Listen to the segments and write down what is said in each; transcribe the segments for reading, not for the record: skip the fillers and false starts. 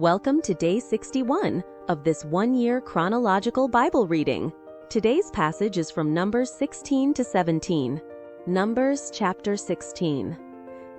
Welcome to day 61 of this one-year chronological Bible reading. Today's passage is from Numbers 16 to 17. Numbers chapter 16.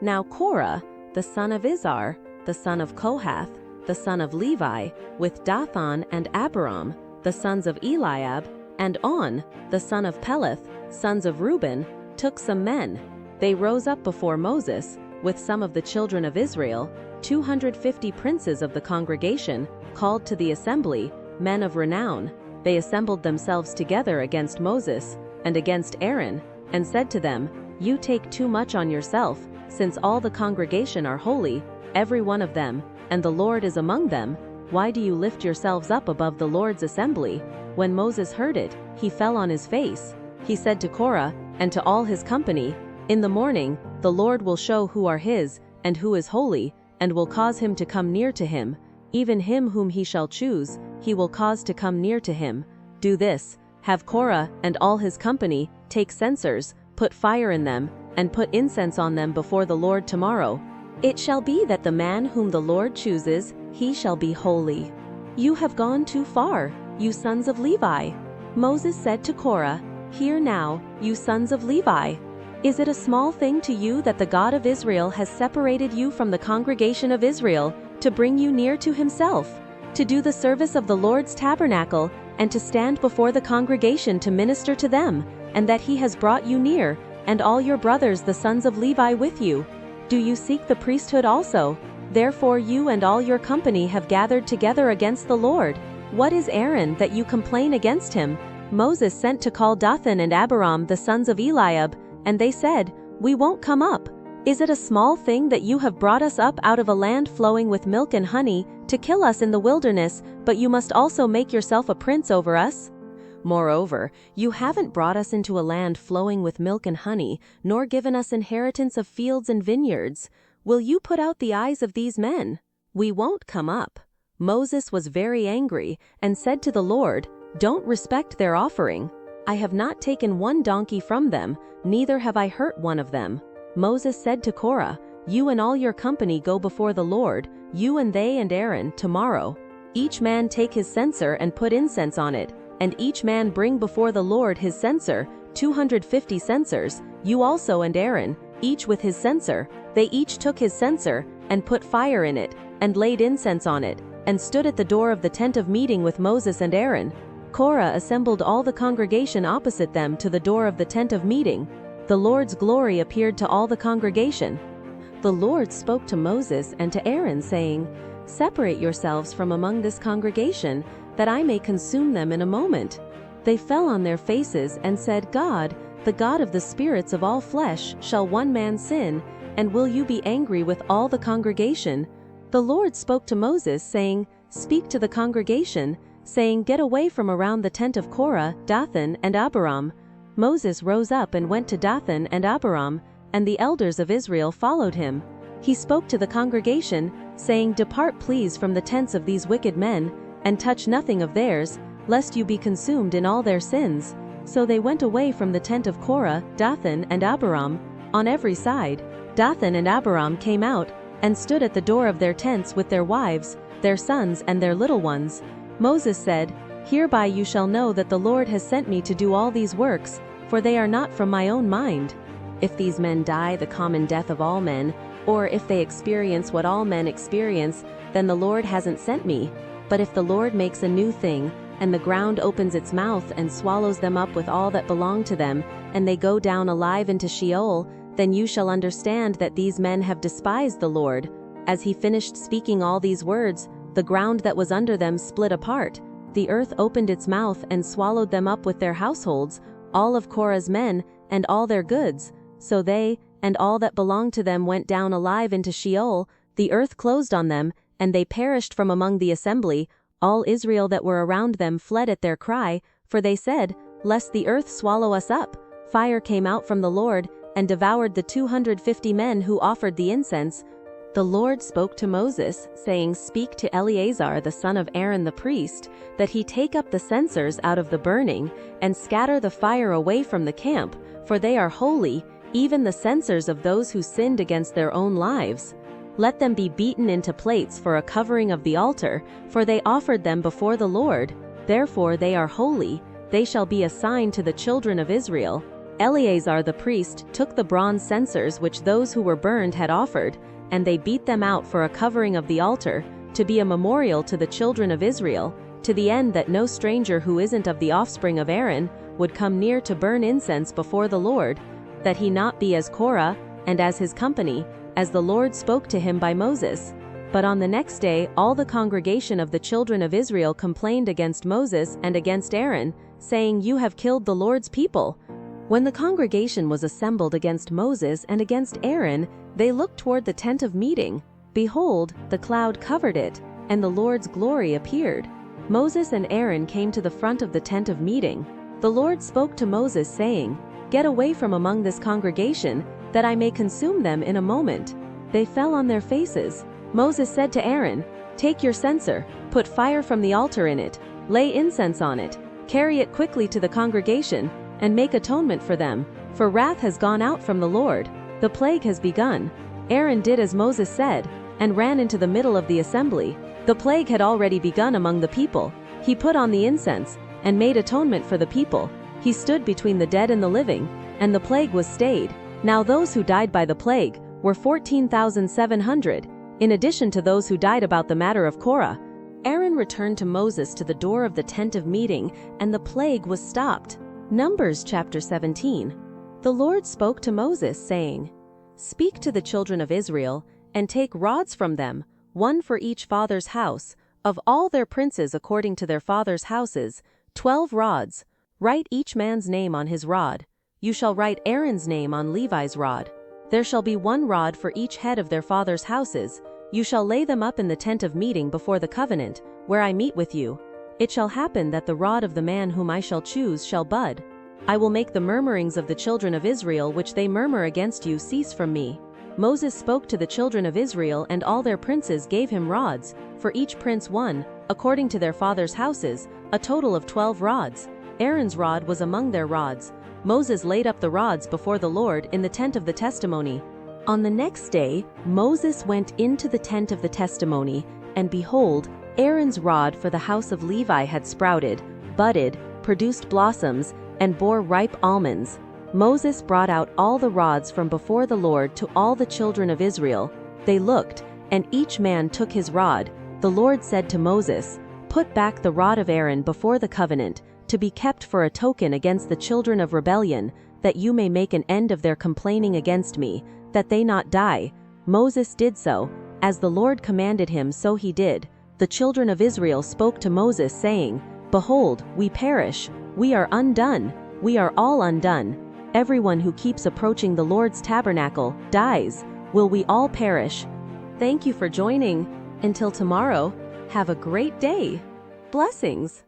Now Korah, the son of Izhar, the son of Kohath, the son of Levi, with Dathan and Abiram, the sons of Eliab, and On, the son of Peleth, sons of Reuben, took some men. They rose up before Moses, with some of the children of Israel, 250 princes of the congregation, called to the assembly, men of renown. They assembled themselves together against Moses and against Aaron, and said to them, You take too much on yourself, since all the congregation are holy, every one of them, and the Lord is among them. Why do you lift yourselves up above the Lord's assembly? When Moses heard it, he fell on his face. He said to Korah and to all his company, In the morning, the Lord will show who are his, and who is holy, and will cause him to come near to him. Even him whom he shall choose, he will cause to come near to him. Do this, have Korah and all his company take censers, put fire in them, and put incense on them before the Lord tomorrow. It shall be that the man whom the Lord chooses, he shall be holy. You have gone too far, you sons of Levi. Moses said to Korah, Hear now, you sons of Levi. Is it a small thing to you that the God of Israel has separated you from the congregation of Israel to bring you near to himself, to do the service of the Lord's tabernacle, and to stand before the congregation to minister to them, and that he has brought you near, and all your brothers the sons of Levi with you? Do you seek the priesthood also? Therefore you and all your company have gathered together against the Lord. What is Aaron that you complain against him? Moses sent to call Dathan and Abiram the sons of Eliab, and they said, We won't come up. Is it a small thing that you have brought us up out of a land flowing with milk and honey, to kill us in the wilderness, but you must also make yourself a prince over us? Moreover, you haven't brought us into a land flowing with milk and honey, nor given us inheritance of fields and vineyards. Will you put out the eyes of these men? We won't come up. Moses was very angry, and said to the Lord, Don't respect their offering. I have not taken one donkey from them, neither have I hurt one of them. Moses said to Korah, You and all your company go before the Lord, you and they and Aaron, tomorrow. Each man take his censer and put incense on it, and each man bring before the Lord his censer, 250 censers, you also and Aaron, each with his censer. They each took his censer, and put fire in it, and laid incense on it, and stood at the door of the tent of meeting with Moses and Aaron. Korah assembled all the congregation opposite them to the door of the tent of meeting. The Lord's glory appeared to all the congregation. The Lord spoke to Moses and to Aaron, saying, Separate yourselves from among this congregation, that I may consume them in a moment. They fell on their faces and said, God, the God of the spirits of all flesh, shall one man sin, and will you be angry with all the congregation? The Lord spoke to Moses, saying, Speak to the congregation, saying, Get away from around the tent of Korah, Dathan and Abiram. Moses rose up and went to Dathan and Abiram, and the elders of Israel followed him. He spoke to the congregation, saying, Depart please from the tents of these wicked men, and touch nothing of theirs, lest you be consumed in all their sins. So they went away from the tent of Korah, Dathan and Abiram, on every side. Dathan and Abiram came out, and stood at the door of their tents with their wives, their sons and their little ones. Moses said, Hereby you shall know that the Lord has sent me to do all these works, for they are not from my own mind. If these men die the common death of all men, or if they experience what all men experience, then the Lord hasn't sent me. But if the Lord makes a new thing, and the ground opens its mouth and swallows them up with all that belong to them, and they go down alive into Sheol, then you shall understand that these men have despised the Lord. As he finished speaking all these words, the ground that was under them split apart. The earth opened its mouth and swallowed them up with their households, all of Korah's men, and all their goods. So they, and all that belonged to them went down alive into Sheol. The earth closed on them, and they perished from among the assembly. All Israel that were around them fled at their cry, for they said, Lest the earth swallow us up. Fire came out from the Lord, and devoured the 250 men who offered the incense. The Lord spoke to Moses, saying, Speak to Eleazar the son of Aaron the priest, that he take up the censers out of the burning, and scatter the fire away from the camp, for they are holy, even the censers of those who sinned against their own lives. Let them be beaten into plates for a covering of the altar, for they offered them before the Lord. Therefore they are holy, they shall be a sign to the children of Israel. Eleazar the priest took the bronze censers which those who were burned had offered, and they beat them out for a covering of the altar, to be a memorial to the children of Israel, to the end that no stranger who isn't of the offspring of Aaron would come near to burn incense before the Lord, that he not be as Korah, and as his company, as the Lord spoke to him by Moses. But on the next day all the congregation of the children of Israel complained against Moses and against Aaron, saying, You have killed the Lord's people. When the congregation was assembled against Moses and against Aaron, they looked toward the tent of meeting. Behold, the cloud covered it, and the Lord's glory appeared. Moses and Aaron came to the front of the tent of meeting. The Lord spoke to Moses, saying, Get away from among this congregation, that I may consume them in a moment. They fell on their faces. Moses said to Aaron, Take your censer, put fire from the altar in it, lay incense on it, carry it quickly to the congregation, and make atonement for them, for wrath has gone out from the Lord. The plague has begun. Aaron did as Moses said, and ran into the middle of the assembly. The plague had already begun among the people. He put on the incense, and made atonement for the people. He stood between the dead and the living, and the plague was stayed. Now those who died by the plague were 14,700, in addition to those who died about the matter of Korah. Aaron returned to Moses to the door of the tent of meeting, and the plague was stopped. Numbers chapter 17. The Lord spoke to Moses, saying, Speak to the children of Israel, and take rods from them, one for each father's house, of all their princes according to their fathers' houses, 12 rods. Write each man's name on his rod. You shall write Aaron's name on Levi's rod. There shall be 1 rod for each head of their fathers' houses. You shall lay them up in the tent of meeting before the covenant, where I meet with you. It shall happen that the rod of the man whom I shall choose shall bud. I will make the murmurings of the children of Israel which they murmur against you cease from me. Moses spoke to the children of Israel, and all their princes gave him rods, for each prince 1, according to their fathers' houses, a total of 12 rods. Aaron's rod was among their rods. Moses laid up the rods before the Lord in the tent of the testimony. On the next day, Moses went into the tent of the testimony, and behold, Aaron's rod for the house of Levi had sprouted, budded, produced blossoms, and bore ripe almonds. Moses brought out all the rods from before the Lord to all the children of Israel. They looked, and each man took his rod. The Lord said to Moses, Put back the rod of Aaron before the covenant, to be kept for a token against the children of rebellion, that you may make an end of their complaining against me, that they not die. Moses did so. As the Lord commanded him, so he did. The children of Israel spoke to Moses, saying, Behold, we perish. We are undone. We are all undone. Everyone who keeps approaching the Lord's tabernacle dies. Will we all perish? Thank you for joining. Until tomorrow, have a great day. Blessings.